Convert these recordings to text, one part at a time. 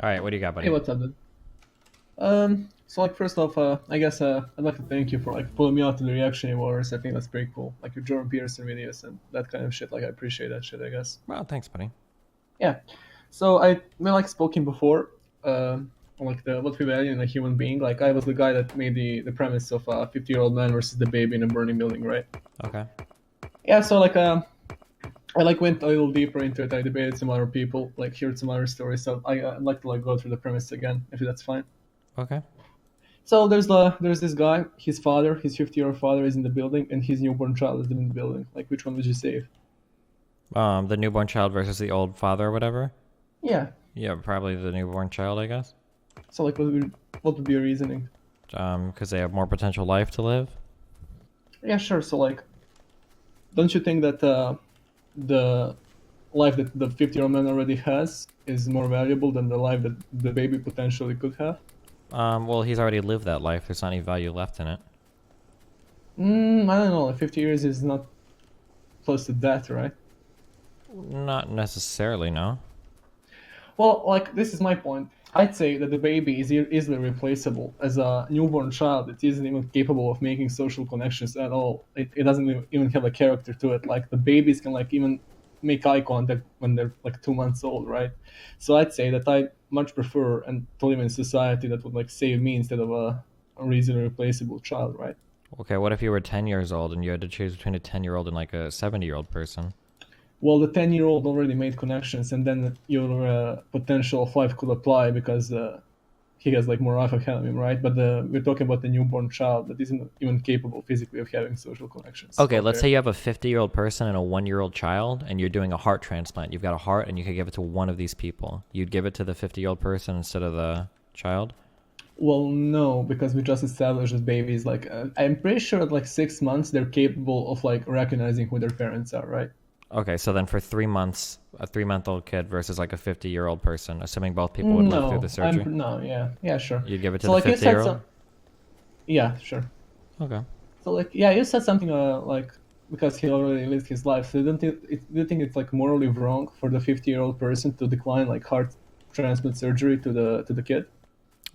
All right, what do you got, Hey, buddy? what's up, dude? So like first off, I guess I'd like to thank you for like pulling me out to the reaction wars. I think that's pretty cool. Like your Jordan Peterson videos and that kind of shit. Like I appreciate that shit, I guess. Well, thanks, buddy. Yeah. So I we like spoken before, on like the what we value in a human being. Like I was the guy that made the premise of a 50-year-old man versus the baby in a burning building, right? Okay. Yeah. So like I like went a little deeper into it. I debated some other people, like heard some other stories. So I'd like to like go through the premise again, if that's fine. Okay. So there's this guy, his father, his 50-year-old father is in the building, and his newborn child is in the building. Like, which one would you save? The newborn child versus the old father or whatever. Yeah. Yeah, probably the newborn child, I guess. So like, what would be your reasoning? Because they have more potential life to live. Yeah, sure. So like, don't you think that the life that the 50-year-old man already has is more valuable than the life that the baby potentially could have? Well, he's already lived that life. There's not any value left in it. I don't know. Like 50 years is not close to death, right? Not necessarily, no. Well, like this is my point. I'd say that the baby is easily replaceable. As a newborn child, it isn't even capable of making social connections at all. It doesn't even have a character to it. Like the babies can like even make eye contact when they're like 2 months old, right? So I'd say that I much prefer and to live in a society that would like save me instead of a easily replaceable child, right? Okay, what if you were 10 years old and you had to choose between a 10-year-old and like a 70-year-old person? Well, the 10-year-old already made connections, and then your potential of life could apply because he has like more life ahead of him, right? But we're talking about the newborn child that isn't even capable physically of having social connections Okay, let's say compared. you have a 50-year-old person and a 1-year-old child, and you're doing a heart transplant. You've got a heart, and you could give it to one of these people. You'd give it to the 50-year-old person instead of the child? Well, no, because we just established that babies like I'm pretty sure at like 6 months they're capable of like recognizing who their parents are, right? Okay, so then for 3 months, a 3-month-old kid versus like a 50-year-old person, assuming both people would live through the No, surgery, no, yeah, sure. you'd give it to So the like you said 50-year-old? some, yeah, sure. Okay. So like yeah, you said something like because he already lived his life. So do you think it's like morally wrong for the 50-year-old person to decline like heart transplant surgery to the kid?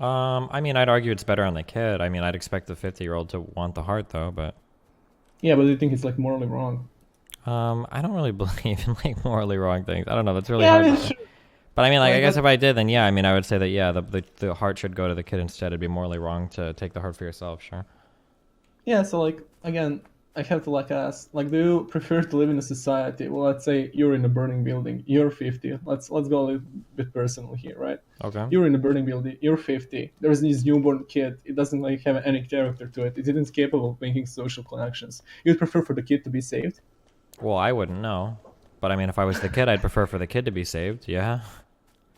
I mean, I'd argue it's better on the kid. I mean, I'd expect the 50-year-old to want the heart though, but Yeah, but do you think it's like morally wrong? I don't really believe in like morally wrong things. I don't know. That's really Yeah, I hard mean to. sure. But I mean, like, I Like guess if I did, then yeah. I mean, I would say that yeah, the heart should go to the kid instead. It'd be morally wrong to take the heart for yourself. Sure. yeah, so like again, I have to like ask, like, do you prefer to live in a society? Well, let's say you're in a burning building, you're 50. Let's go a little bit personal here, right? Okay. You're in a burning building, you're 50. There's this newborn kid. It doesn't like have any character to it. It isn't capable of making social connections. You'd prefer for the kid to be saved? Well, I wouldn't know, but I mean, if I was the kid, I'd prefer for the kid to be saved. Yeah.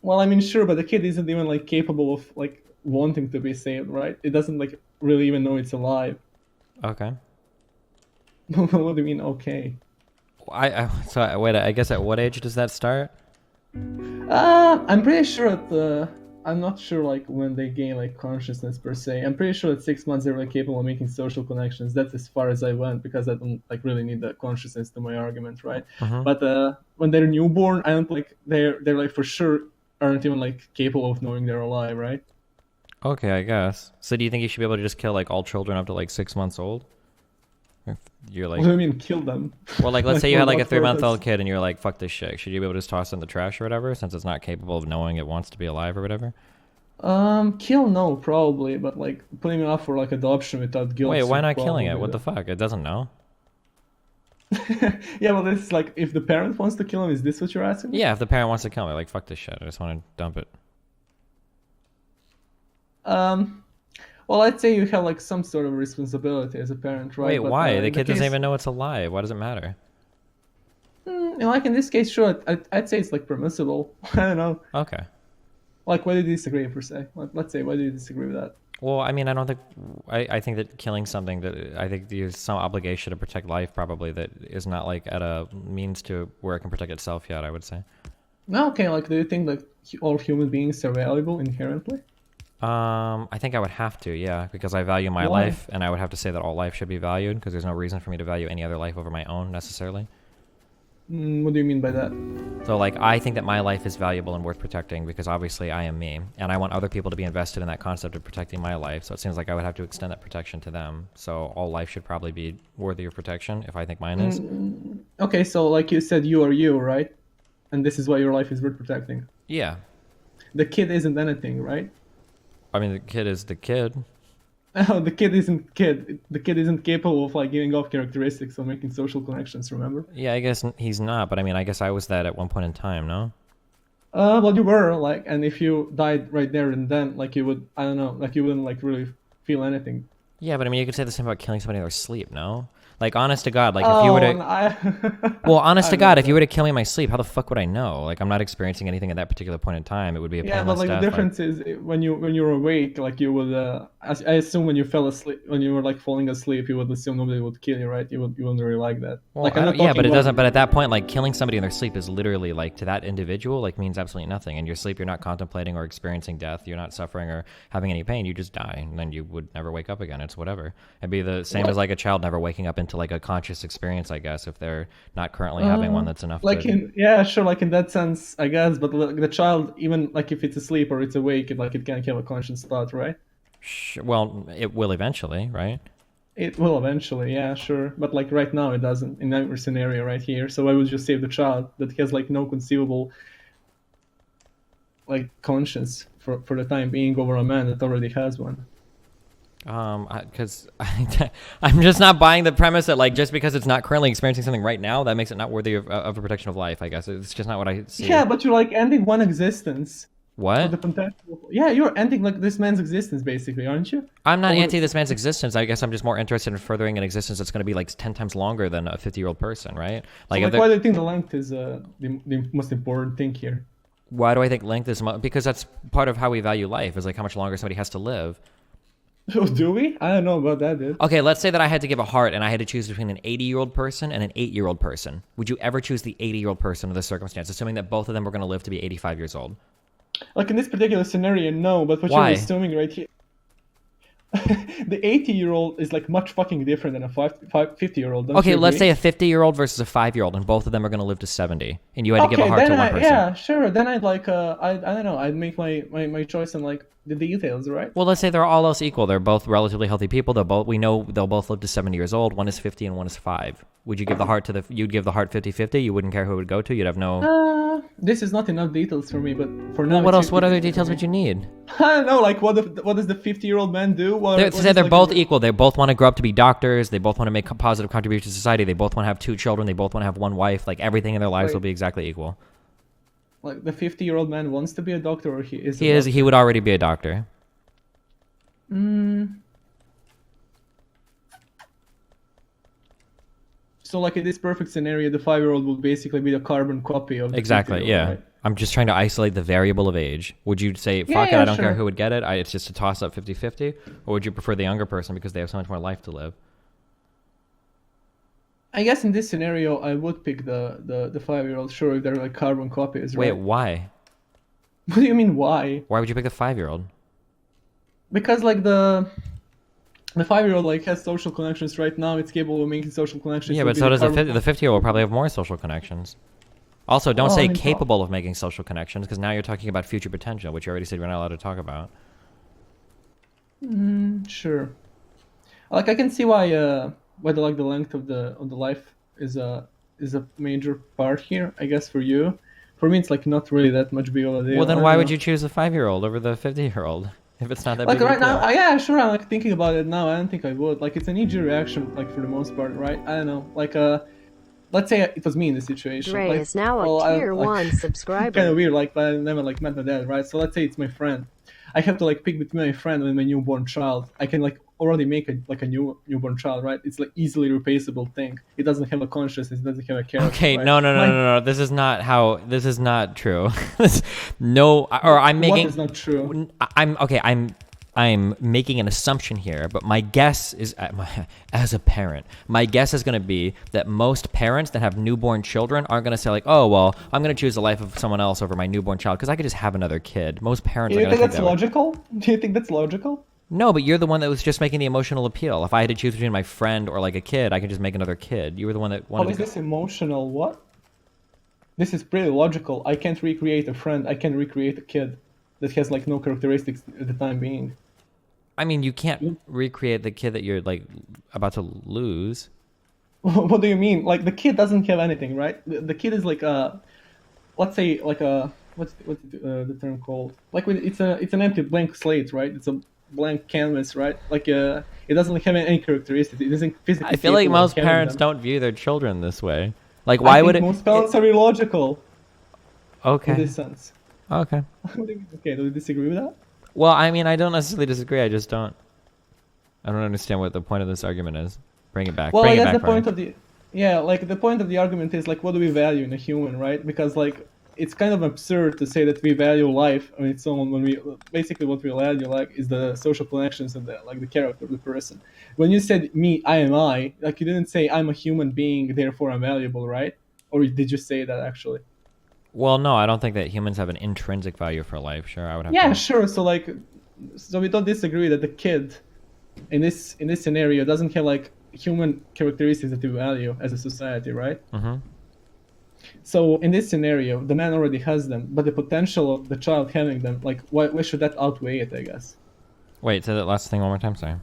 Well, I mean, sure, but the kid isn't even like capable of like wanting to be saved, right? It doesn't like really even know it's alive. Okay. What do you mean? Okay. So wait. I guess at what age does that start? I'm pretty sure at the. I'm not sure like when they gain like consciousness per se. I'm pretty sure at 6 months they're like capable of making social connections. That's as far as I went because I don't like really need the consciousness to my argument, right? Mm-hmm. But when they're newborn, I don't like they're like for sure aren't even like capable of knowing they're alive, right? Okay, I guess. So do you think you should be able to just kill like all children up to like 6 months old? If you're What like, do you mean kill them? well, like let's Like say you for had like a what 3 month purpose? old kid and you're like, fuck this shit. Should you be able to just toss it in the trash or whatever, since it's not capable of knowing it wants to be alive or whatever? Kill no, probably, but like putting it up for like adoption without Wait, guilt why should not killing it? probably What the the. fuck? It doesn't know. Yeah, well, this is like if the parent wants to kill him, is this what you're asking me? Yeah, if the parent wants to kill me, like fuck this shit. I just want to dump it. Um, well, I'd say you have like some sort of responsibility as a parent, Wait, right? But why? The in the kid doesn't case, even know it's alive. Why does it matter? like in this case, sure, I'd say it's like permissible. I don't know. Okay. Like, why do you disagree per se? Let's say, why do you disagree with that? Well, I mean, I don't think. I think that killing something that I think there's some obligation to protect life probably that is not like at a means to where it can protect itself yet. I would say. No, okay. Like, do you think that all human beings are valuable inherently? I think I would have to, yeah, because I value my Why? life, and I would have to say that all life should be valued because there's no reason for me to value any other life over my own necessarily. What do you mean by that? So like I think that my life is valuable and worth protecting because obviously I am me, and I want other people to be invested in that concept of protecting my life. So it seems like I would have to extend that protection to them. So all life should probably be worthy of protection if I think mine is. Okay, so like you said, you are you, right? And this is why your life is worth protecting. Yeah. The kid isn't anything, right? I mean, the kid is the kid. Oh, the kid isn't kid. The kid isn't capable of like giving off characteristics or making social connections. Remember? Yeah, I guess he's not, but I mean, I guess I was that at one point in time, no? Well, you were like, and if you died right there and then, like you would, I don't know, like you wouldn't like really feel anything. Yeah, but I mean, you could say the same about killing somebody in their sleep, no? Like, honest to God, like if you were Oh, to, and I. well, honest to I know God, if you that. were to kill me in my sleep, how the fuck would I know? Like, I'm not experiencing anything at that particular point in time. It would be a Yeah, but painless like the death. Like, difference is when you're awake, like you would. I assume when you fell asleep, when you were like falling asleep, you would assume nobody would kill you, right? You wouldn't really like that. well, Like I'm I not don't, yeah, talking but it about. doesn't. But at that point, like killing somebody in their sleep is literally like to that individual, like means absolutely nothing. In your sleep, you're not contemplating or experiencing death. You're not suffering or having any pain. You just die, and then you would never wake up again. It's whatever. It'd be the same as like a child never waking up into like a conscious experience, I guess, if they're not currently having one that's enough Like to. in yeah, sure, like in that sense, I guess. But like, the child, even like if it's asleep or it's awake, it can have a conscious thought, right? Well, it will eventually, right? It will eventually, yeah, sure. But like right now, it doesn't in our scenario right here. So I would just save the child that has like no conceivable like conscience for the time being over a man that already has one. Because I'm just not buying the premise that like just because it's not currently experiencing something right now, that makes it not worthy of a protection of life. I guess it's just not what I see. Yeah, but you're like ending one existence for What? the potential. Yeah, you're ending like this man's existence basically, aren't you? I'm not Over anti this man's existence. I guess I'm just more interested in furthering an existence that's going to be like 10 times longer than a 50-year-old person, right? so Like, if like, they're, why do you think the length is the most important thing here? why do I think length is because that's part of how we value life is like how much longer somebody has to live. Oh, do we? I don't know about that, dude. Okay, let's say that I had to give a heart and I had to choose between an 80-year-old person and an 8-year-old person. Would you ever choose the 80-year-old person in this circumstance, assuming that both of them were going to live to be 85 years old? Like in this particular scenario, no. But what you're Why? assuming right here, the 80-year-old is like much fucking different than a 50-year-old. Don't Okay, you let's agree? say a 50-year-old versus a 5-year-old, and both of them are going to live to 70, and you had to give a Okay, heart then to one person. yeah, sure. Then I'd like I don't know. I'd make my choice on like the details, right? Well, let's say they're all else equal. They're both relatively healthy people. We know they'll both live to 70 years old. One is 50 and one is 5. Would you give the heart to you'd give the heart 50-50? You wouldn't care who it would go to? You'd have no. This is not enough details for me, but for Well, now what it's else? What other 50 for details me. would you need? I don't know, like what does the 50-year-old man do? They're, What say is they're like both equal. They both want to grow up to be doctors. They both want to make positive contributions to society. They both want to have 2 children. They both want to have 1 wife. Like everything in their lives will Wait, be exactly equal. like the 50-year-old man wants to be a doctor or he is a He is. He doctor? would already be a doctor. Mm, so like in this perfect scenario, the 5-year-old would basically be the carbon copy of the Exactly. 50-year-old, Yeah. right? I'm just trying to isolate the variable of age. Would you say, Yeah, fuck it, I yeah, don't care sure. who would get it? It's just a toss up 50-50? Or would you prefer the younger person because they have so much more life to live? I guess in this scenario, I would pick the 5-year-old. Sure, if they're like carbon copies, Wait, right? why? What do you mean why? Why would you pick the 5-year-old? Because like the 5-year-old like has social connections right now. It's capable of making social connections. Yeah, It would but be so does the carbon 50-year-old will probably have more social connections. Also, don't Well, I say mean, capable of making social connections because now you're talking about future potential, which you already said we're not allowed to talk about. sure. Like I can see why the length of the life is a major part here. I guess for you, for me it's like not really that much big of a deal. Well, then I why don't would know. you choose the 5-year-old over the 50-year-old if it's not that Like big of a right now, deal? yeah, sure. I'm like thinking about it now. I don't think I would. Like it's a knee-jerk reaction, like for the most part, right? I don't know. Like let's say it was me in this situation. Dre Like, is now well, a I tier like 1 kind subscriber. of weird. Like, but I never like met my dad, right? So let's say it's my friend. I have to like pick between my friend and my newborn child. I can like already make a newborn child, right? It's like easily replaceable thing. It doesn't have a consciousness. It doesn't have a character, Okay, right? no, no, no, My, no, no. This is not how. This is not true. No, or I'm what making. is not true? I'm okay. I'm making an assumption here, but my guess is, as a parent, my guess is going to be that most parents that have newborn children aren't going to say like, oh well, I'm going to choose the life of someone else over my newborn child because I could just have another kid. Most parents Do are you going to think think that's that way. logical? Do you think that's logical? No, but you're the one that was just making the emotional appeal. If I had to choose between my friend or like a kid, I could just make another kid. You were the one that How wanted is to. this emotional? What? This is pretty logical. I can't recreate a friend. I can recreate a kid that has like no characteristics at the time being. I mean, you can't recreate the kid that you're like about to lose. What do you mean? Like the kid doesn't have anything, right? The kid is like a, let's say like a, what's the term called? Like it's an empty blank slate, right? It's a blank canvas, right? Like it doesn't have any characteristics. It isn't I physically feel like capable of most having parents them. don't view their children this way. Like, I why would think it? most parents are illogical in Okay. this sense. Okay. Okay, do you disagree with that? Well, I mean, I don't necessarily disagree. I just don't. I don't understand what the point of this argument is. Bring it back. Well, Bring I it guess back the for me. point of the yeah, like the point of the argument is like what do we value in a human, right? Because like it's kind of absurd to say that we value life on its own when we basically what we value like is the social connections and the like the character of the person. When you said me, I am I, like you didn't say I'm a human being, therefore I'm valuable, right? Or did you say that actually? Well, no, I don't think that humans have an intrinsic value for life. Sure, I would have Yeah, to. sure. So like, so we don't disagree that the kid in this scenario doesn't have like human characteristics that we value as a society, right? Mm-hmm. So in this scenario, the man already has them, but the potential of the child having them, like, why should that outweigh it? I guess. Wait, say that last thing one more time. Sorry.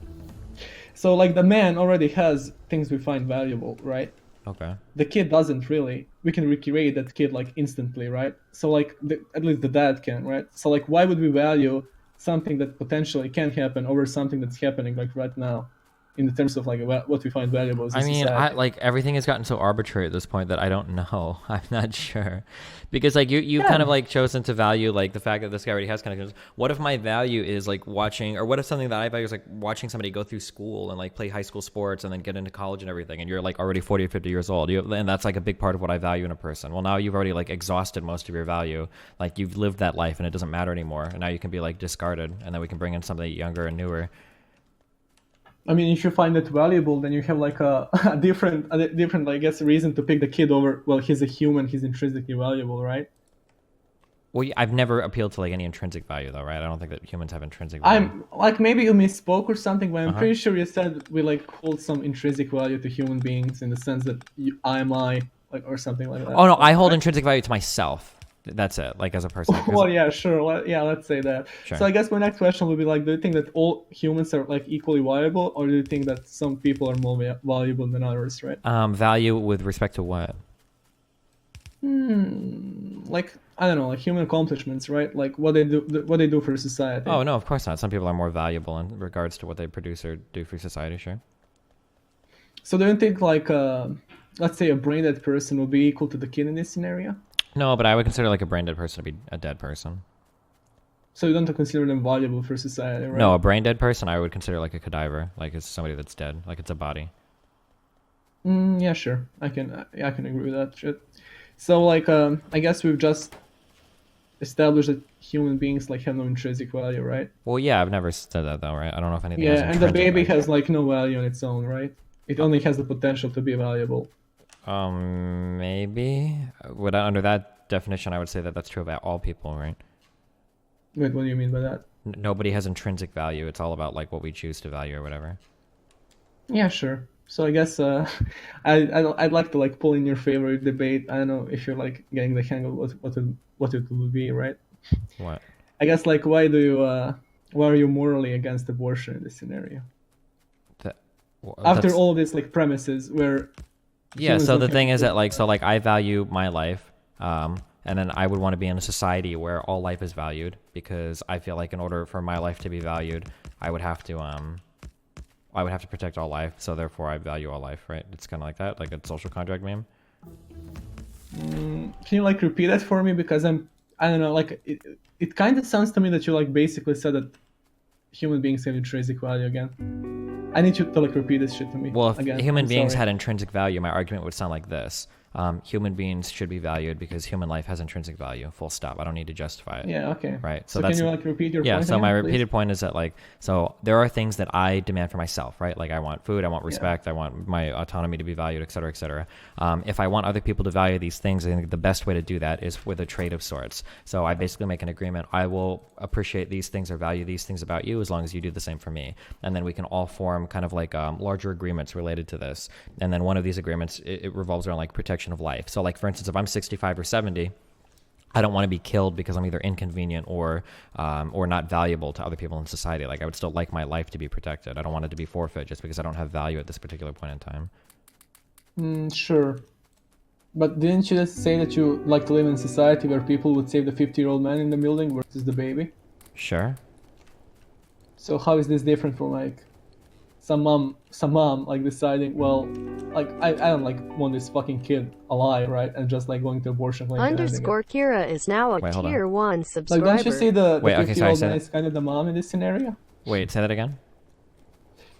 So like the man already has things we find valuable, right? Okay. The kid doesn't really. We can recreate that kid like instantly, right? So like at least the dad can, right? So like why would we value something that potentially can happen over something that's happening like right now, in the terms of like what we find valuable as a I mean, I society? like everything has gotten so arbitrary at this point that I don't know. I'm not sure, because like you kind of Yeah. like chosen to value like the fact that this guy already has connections. What if my value is like watching, or what if something that I value is like watching somebody go through school and like play high school sports and then get into college and everything, and you're like already 40 or 50 years old, and that's like a big part of what I value in a person. Well, now you've already like exhausted most of your value, like you've lived that life and it doesn't matter anymore, and now you can be like discarded, and then we can bring in something younger and newer. I mean, if you find it valuable, then you have like a different, I guess, reason to pick the kid over. Well, he's a human; he's intrinsically valuable, right? Well, I've never appealed to like any intrinsic value though, right? I don't think that humans have intrinsic value. I'm like maybe you misspoke or something, but I'm Uh-huh. pretty sure you said we like hold some intrinsic value to human beings in the sense that I like or something like that. Oh no, I hold Right? intrinsic value to myself. That's it. Like as a person. Like, Well, yeah, sure. Yeah, let's say that. sure. So I guess my next question would be like, do you think that all humans are like equally valuable, or do you think that some people are more valuable than others, right? Value with respect to what? Like I don't know, like human accomplishments, right? Like what they do for society. Oh no, of course not. Some people are more valuable in regards to what they produce or do for society. Sure. So do you think like let's say a brain dead person will be equal to the kid in this scenario? No, but I would consider like a brain dead person to be a dead person. So you don't consider them valuable for society, right? No, a brain dead person I would consider like a cadaver, like it's somebody that's dead, like it's a body. Yeah, sure. I can agree with that shit. So like I guess we've just established that human beings like have no intrinsic value, right? Well, yeah, I've never said that though, right? I don't know if anything has Yeah, and the intrinsic baby value. has like no value on its own, right? It only has the potential to be valuable. Maybe. Would under that definition, I would say that that's true about all people, right? Wait, what do you mean by that? Nobody has intrinsic value. It's all about like what we choose to value or whatever. Yeah, sure. So I guess I'd like to like pull in your favorite debate. I don't know if you're like getting the hang of what it would be, right? What? I guess like why are you morally against abortion in this scenario? That, well, After that's, all these like premises where yeah. humans So don't the have thing is that intrinsic like so value. like I value my life, and then I would want to be in a society where all life is valued because I feel like in order for my life to be valued, I would have to protect all life. So therefore, I value all life. Right? It's kind of like that, like a social contract meme. Can you like repeat that for me? Because I don't know, like it kind of sounds to me that you like basically said that human beings have intrinsic value again. I need you to like repeat this shit to me Well, if again. human I'm beings sorry. had intrinsic value, my argument would sound like this. Human beings should be valued because human life has intrinsic value. Full stop. I don't need to justify it. Yeah, okay. Right. So that's can you like repeat your yeah. point So again, my please? repeated point is that like so there are things that I demand for myself. Right. Like I want food. I want respect. I want my autonomy to be valued, et cetera, et cetera. If I want other people to value these things, I think the best way to do that is with a trade of sorts. So I basically make an agreement. I will appreciate these things or value these things about you as long as you do the same for me, and then we can all form kind of like larger agreements related to this. And then one of these agreements it revolves around like protection selection of life. So like, for instance, if I'm 65 or 70, I don't want to be killed because I'm either inconvenient or not valuable to other people in society. Like I would still like my life to be protected. I don't want it to be forfeit just because I don't have value at this particular point in time. Sure. But didn't you just say that you like to live in a society where people would save the 50-year-old man in the building versus the baby? Sure. So how is this different from like some mom like deciding, well, like I don't like want this fucking kid alive, right? And just like going to abortion clinic and ending it. Underscore Kira is now a Wait, hold on. tier 1 Like, subscriber. don't you see the Wait, okay, sorry, 50-year-old say man that. is kind of the mom in this scenario? Wait, say that again.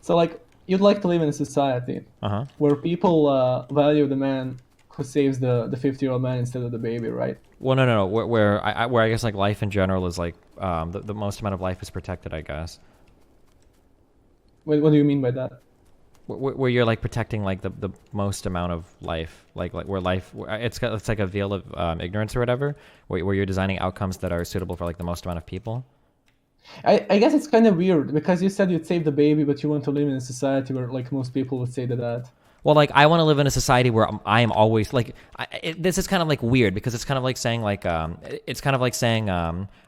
So like you'd like to live in a society Uh-huh. where people value the man who saves the 50-year-old man instead of the baby, right? Well, no. Where I guess like life in general is like the most amount of life is protected, I guess. What do you mean by that? Where you're like protecting like the most amount of life, like where life it's like a veil of ignorance or whatever, where you're designing outcomes that are suitable for like the most amount of people. I guess it's kind of weird because you said you'd save the baby, but you want to live in a society where like most people would say that. Well, like I want to live in a society where I am always like this is kind of like weird because it's kind of like saying like it's kind of like saying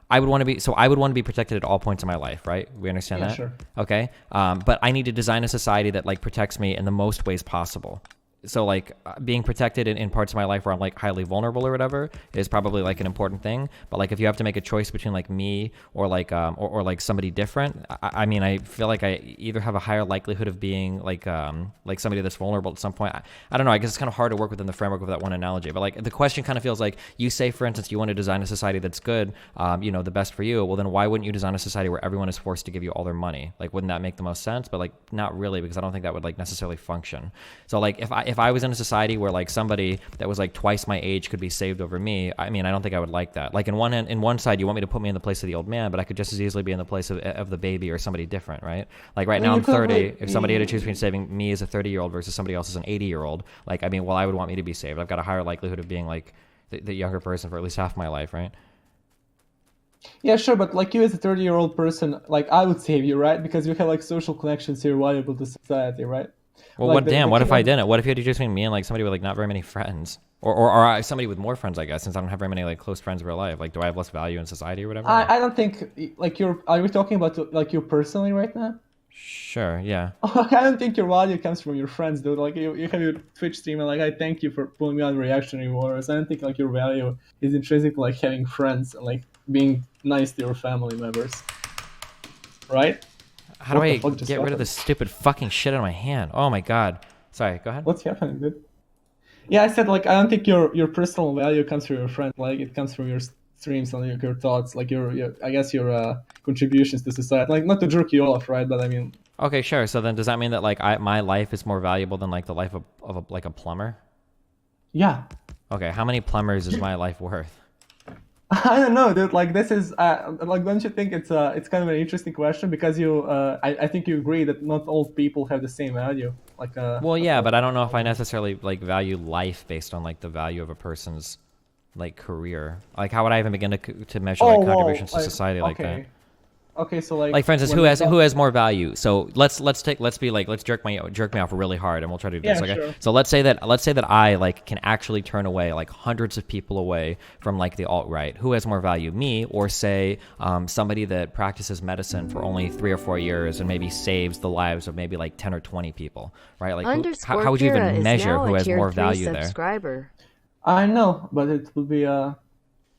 I would want to be protected at all points in my life, right? We understand Yeah, that? sure. Okay. But I need to design a society that like protects me in the most ways possible. So like being protected in parts of my life where I'm like highly vulnerable or whatever is probably like an important thing. But like if you have to make a choice between like me or like or like somebody different, I mean I feel like I either have a higher likelihood of being like somebody that's vulnerable at some point. I don't know. I guess it's kind of hard to work within the framework of that one analogy. But like the question kind of feels like you say, for instance, you want to design a society that's good, the best for you. Well, then why wouldn't you design a society where everyone is forced to give you all their money? Like wouldn't that make the most sense? But like not really, because I don't think that would like necessarily function. So like if I was in a society where like somebody that was like twice my age could be saved over me, I mean, I don't think I would like that. Like in one side, you want me to put me in the place of the old man, but I could just as easily be in the place of the baby or somebody different, right? Like right now I'm 30. If somebody had to choose between saving me as a 30-year-old versus somebody else as an 80-year-old, like, I mean, well, I would want me to be saved. I've got a higher likelihood of being like the younger person for at least half my life, right? Yeah, sure, but like you as a 30-year-old person, like I would save you, right? Because you have like social connections here valuable to society, right? Well, Like, what if I didn't? What if you had to choose between me and like somebody with like not very many friends, or somebody with more friends? I guess since I don't have very many like close friends in real life, like do I have less value in society or whatever? I don't think like are we talking about like you personally right now? Sure, yeah. I don't think your value comes from your friends, dude. Like you have your Twitch stream and like I thank you for pulling me on reactionary wars. I don't think like your value is intrinsic to like having friends and like being nice to your family members. Right? How do What the I fuck just get rid of happened? this stupid fucking shit out of my hand? Oh my god. Sorry, go ahead. What's happening, dude? Yeah, I said like I don't think your personal value comes from your friend. Like it comes from your streams and your thoughts, like your I guess your contributions to society. Like not to jerk you off, right? But I mean, Okay, sure. So then does that mean that like my life is more valuable than like the life of like a plumber? yeah. Okay, how many plumbers is my life worth? I don't know, dude. Like this is like, don't you think it's kind of an interesting question because I think you agree that not all people have the same value. Like Well, yeah, but I don't know if I necessarily like value life based on like the value of a person's like career. Like how would I even begin to measure like contributions to society like that? Okay, so like Like for instance, when who has more value? So let's jerk me off really hard, and we'll try to do this. Yeah, Okay, sure. so let's say that I like can actually turn away like hundreds of people away from like the alt right. Who has more value, me or say somebody that practices medicine for only 3 or 4 years and maybe saves the lives of maybe like 10 or 20 people, right? Like how would you Kira even is measure now who a has tier more 3 value there? subscriber. I know, but it will be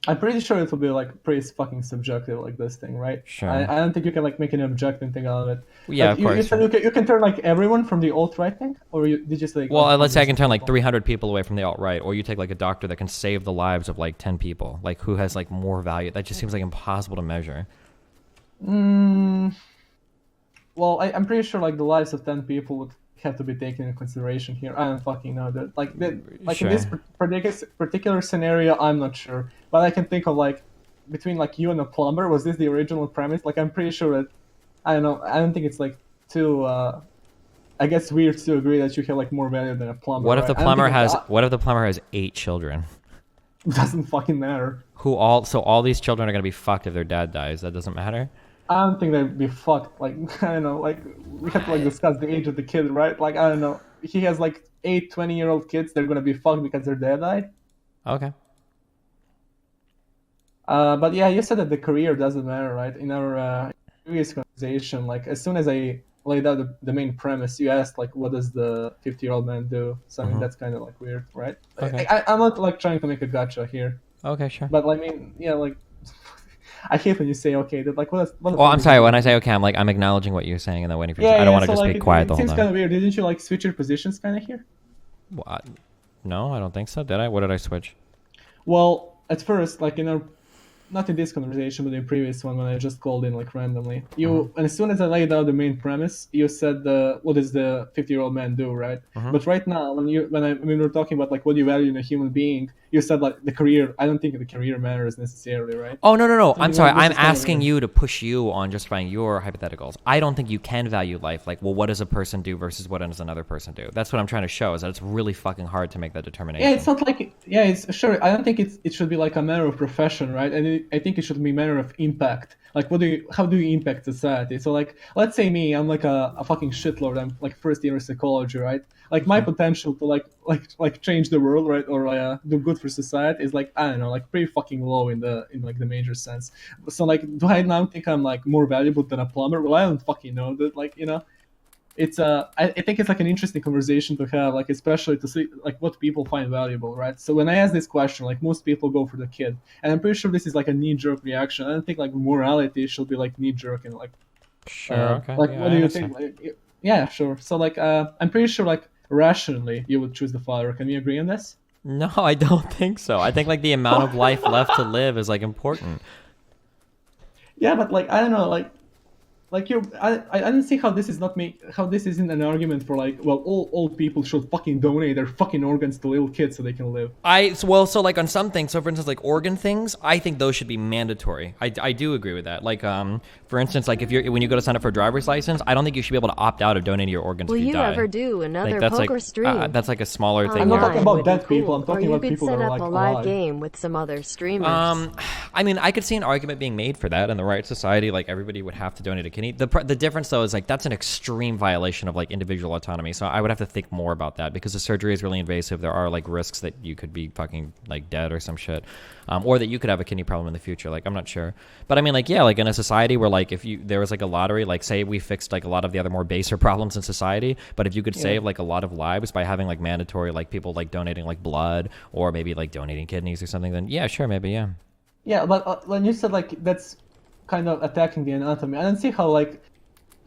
I'm pretty sure it will be like pretty fucking subjective, like this thing, right? Sure. I don't think you can like make an objective thing out of it. Yeah, Like, of you course. said you can turn like everyone from the alt right thing, or did you say? Well, like, let's say I can turn like people? 300 people away from the alt-right, or you take like a doctor that can save the lives of like 10 people. Like who has like more value? That just seems like impossible to measure. Well, I'm pretty sure like the lives of 10 people would have to be taken into consideration here. I don't fucking know that. Like Sure. in this particular scenario, I'm not sure, but I can think of like between like you and a plumber. Was this the original premise? Like I'm pretty sure that I don't know. I don't think it's like too. I guess weird to agree that you have like more value than a plumber. What if the right? I don't plumber think has what if the plumber has 8 children? it doesn't fucking matter. So all these children are going to be fucked if their dad dies. That doesn't matter? I don't think they'd be fucked. Like I don't know. Like we have to like discuss the age of the kid, right? Like I don't know. he has like 8 20-year-old kids, they're gonna be fucked because their dad died. Okay. But yeah, you said that the career doesn't matter, right? In our previous conversation, like as soon as I laid out the main premise, you asked like, what does the 50-year-old man do? So I mean, that's kind of like weird, right? Okay. I'm not like trying to make a gotcha here, Okay, sure. but I mean, yeah, like I hate when you say okay, that like what Well, I'm sorry. When I say okay, I'm acknowledging what you're saying and then waiting for you. yeah, I don't yeah. want to So just like be quiet it the whole seems kind time. of weird. Didn't you like switch your positions kind of here? What? No, I don't think so. Did I? What did I switch? Well, at first, like in our not in this conversation, but in the previous one when I just called in like randomly. And as soon as I laid out the main premise, you said what does the 50-year-old man do, right? But right now, when we were talking about like what you value in a human being, you said like the career. I don't think the career matters necessarily, right? Oh, no. So, I'm sorry. this I'm is kind of asking weird. you to push you on justifying your hypotheticals. I don't think you can value life. Like, well, what does a person do versus what does another person do? That's what I'm trying to show is that it's really fucking hard to make that determination. Yeah, it's not like yeah, it's sure. I don't think it should be like a matter of profession, right? And I think it should be a matter of impact. Like, how do you impact society? So, like, let's say me, I'm like a fucking shitlord. I'm like first year psychology, right? Like my potential to like change the world, right, or do good for society is like I don't know, like pretty fucking low in like the major sense. So like, do I now think I'm like more valuable than a plumber? Well, I don't fucking know that. Like it's I think it's like an interesting conversation to have, like especially to see like what people find valuable, right? So when I ask this question, like most people go for the kid, and I'm pretty sure this is like a knee-jerk reaction. I don't think like morality should be like knee-jerk and Sure. Okay. like Yeah, what I do you understand. think? Like, yeah, sure. So like I'm pretty sure like rationally you would choose the father. Can we agree on this? No, I don't think so. I think like the amount of life left to live is like important. Yeah, but like I don't know, like I don't see how this is not how this isn't an argument for like, well, all old people should fucking donate their fucking organs to little kids so they can live. So like on some things, so for instance, like organ things, I think those should be mandatory. I do agree with that. Like, for instance, like when you go to sign up for a driver's license, I don't think you should be able to opt out of donating your organs Will if you you die. ever do another Like that's poker like stream? that's like a smaller thing I'm not here. talking about would be dead people, I'm cool. talking Or you about could people set that are, up like, a live alive. game with some other streamers. I mean, I could see an argument being made for that in the right society. Like everybody would have to donate a kidney. The difference though is like that's an extreme violation of like individual autonomy. So I would have to think more about that because the surgery is really invasive. There are like risks that you could be fucking like dead or some shit, or that you could have a kidney problem in the future. Like I'm not sure, but I mean like yeah, like in a society where like if there was like a lottery, like say we fixed like a lot of the other more baser problems in society, but if you could save like a lot of lives by having like mandatory like people like donating like blood or maybe like donating kidneys or something, then yeah, sure, maybe yeah. Yeah, but when you said like that's kind of attacking the anatomy, I don't see how like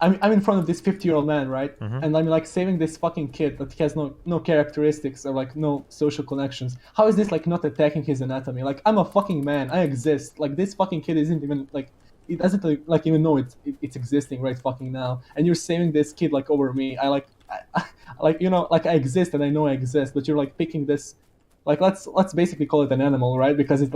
I'm in front of this 50-year-old man, right? And I'm like saving this fucking kid that has no characteristics or like no social connections. How is this like not attacking his anatomy? Like I'm a fucking man, I exist. Like this fucking kid isn't even like it doesn't like even know it's existing right fucking now, and you're saving this kid like over me. Like like I exist and I know I exist, but you're like picking this. Like let's basically call it an animal, right? Because it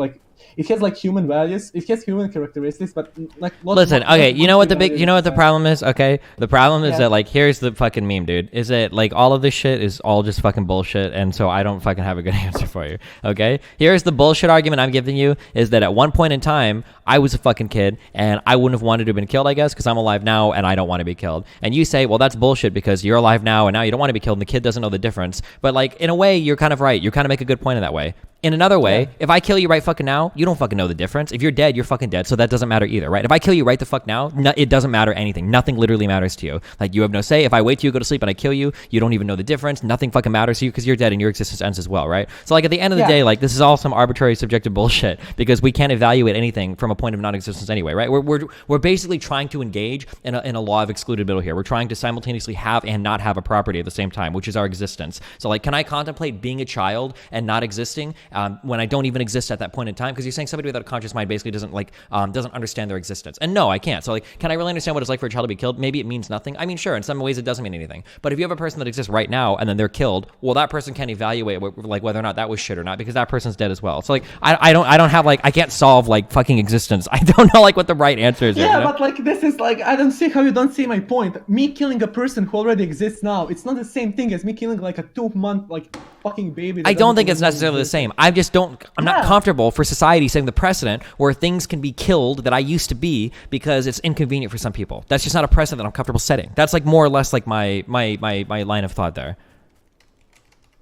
has like human values, it has human characteristics, but like Listen, okay, you know what the problem problem is? Okay, the problem is Yeah. that like here's the fucking meme, dude. Is that like all of this shit is all just fucking bullshit, and so I don't fucking have a good answer for you. Okay, here's the bullshit argument I'm giving you is that at one point in time I was a fucking kid and I wouldn't have wanted to have been killed, I guess, because I'm alive now and I don't want to be killed. And you say, well, that's bullshit because you're alive now and now you don't want to be killed, and the kid doesn't know the difference. But like in a way, you're kind of right. You kind of make a good point in that way. In another way, if I kill you right fucking now, you don't fucking know the difference. If you're dead, you're fucking dead, so that doesn't matter either, right? If I kill you right the fuck now, it doesn't matter anything. Nothing literally matters to you. Like, you have no say. If I wait till you go to sleep and I kill you, you don't even know the difference. Nothing fucking matters to you because you're dead and your existence ends as well, right? So, like, at the end of the day, like, this is all some arbitrary subjective bullshit because we can't evaluate anything from a point of non-existence anyway, right? We're basically trying to engage in a law of excluded middle here. We're trying to simultaneously have and not have a property at the same time, which is our existence. So, like, can I contemplate being a child and not existing when I don't even exist at that point in time? Because you're saying somebody without a conscious mind basically doesn't understand their existence. And no, I can't. So like, can I really understand what it's like for a child to be killed? Maybe it means nothing. I mean, sure, in some ways it doesn't mean anything. But if you have a person that exists right now and then they're killed, well, that person can't evaluate like whether or not that was shit or not because that person's dead as well. So like, I don't have like, I can't solve like fucking existence. I don't know like what the right answer is. Yeah, here, you know? but like this is like I don't see how you don't see my point. Me killing a person who already exists now, it's not the same thing as me killing like a 2-month like fucking baby. I don't think it's necessarily the same. I'm not comfortable for society setting the precedent where things can be killed that I used to be because it's inconvenient for some people. That's just not a precedent that I'm comfortable setting. That's like more or less like my line of thought there.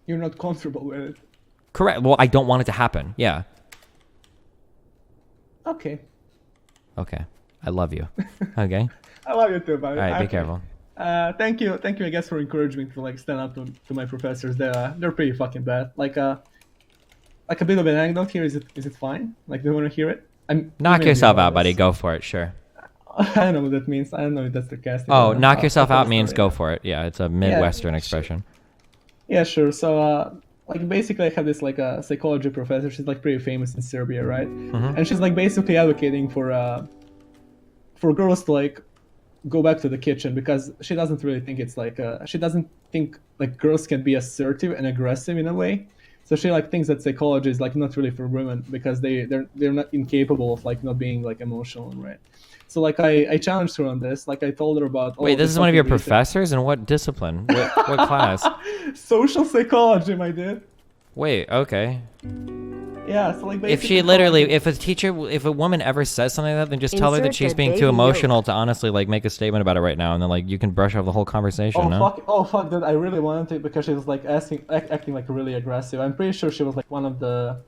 You're not comfortable with it. Correct. Well, I don't want it to happen. Yeah. Okay. Okay. I love you. Okay. I love you too, buddy. All right. Be Okay. careful. Thank you, I guess, for encouraging me to like stand up to my professors. They're pretty fucking bad. Like a bit of an anecdote here. Is it fine? Like, do you want to hear it? Knock yourself out, buddy. Go for it. Sure. I don't know what that means. I don't know if that's sarcastic. Oh, knock I'll yourself tell out the means story. go for it. Yeah, it's a Midwestern sure. expression. Yeah, sure. So, like, basically, I have this like a psychology professor. She's like pretty famous in Serbia, right? And she's like basically advocating for girls to like go back to the kitchen because she doesn't really think it's like she doesn't think like girls can be assertive and aggressive in a way. So she like thinks that psychology is like not really for women because they're not incapable of like not being like emotional, right? So like I challenged her on this. Like I told her about. Wait, this is one of your professors? In what discipline? What class? Social psychology, my dude. Wait, okay. Yeah, so like basically. If she literally, if a woman ever says something like that, then just tell her that Insert she's the being too baby emotional yolk. to honestly like make a statement about it right now, and then like you can brush off the whole conversation. No? Oh fuck, dude! I really wanted to because she was like acting like really aggressive. I'm pretty sure she was like one of the.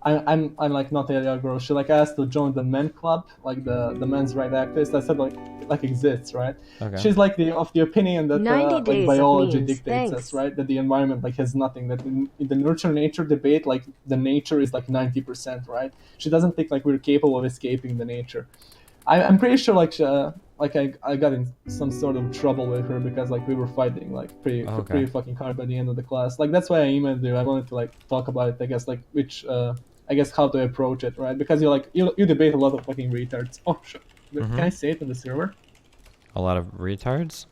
I'm like not a young girl. She like asked to join the men club, like the men's right activists. I said like exists, right? Okay. She's like of the opinion that 90 like days of biology memes. dictates Thanks. us, right? That the environment like has nothing. That in the nurture nature debate, like the nature is like 90%, right? She doesn't think like we're capable of escaping the nature. I'm pretty sure like I got in some sort of trouble with her because like we were fighting like pretty fucking hard by the end of the class. Like that's why I emailed you. I wanted to like talk about it. I guess like which I guess how to approach it, right? Because you debate a lot of fucking retards. Oh shit. Can I say it on the server? A lot of retards.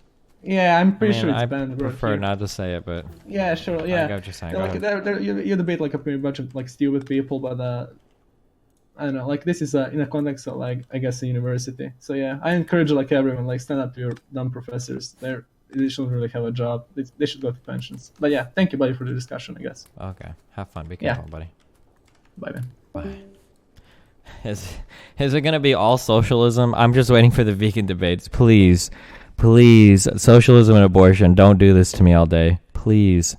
Yeah, I'm pretty sure it's I banned. right prefer here. not to say it, but Yeah, sure. Yeah. I get what you're saying. Yeah, Go like ahead. you debate like a pretty bunch of like stupid people, but I don't know. Like this is in a context of like I guess a university. So yeah, I encourage like everyone like stand up to your dumb professors. They shouldn't really have a job. They should go to pensions. But yeah, thank you, buddy, for the discussion. I guess. Okay. Have fun. Be Yeah. careful, buddy. Bye, man. Bye. Is it gonna be all socialism? I'm just waiting for the vegan debates. Please, socialism and abortion. Don't do this to me all day. Please.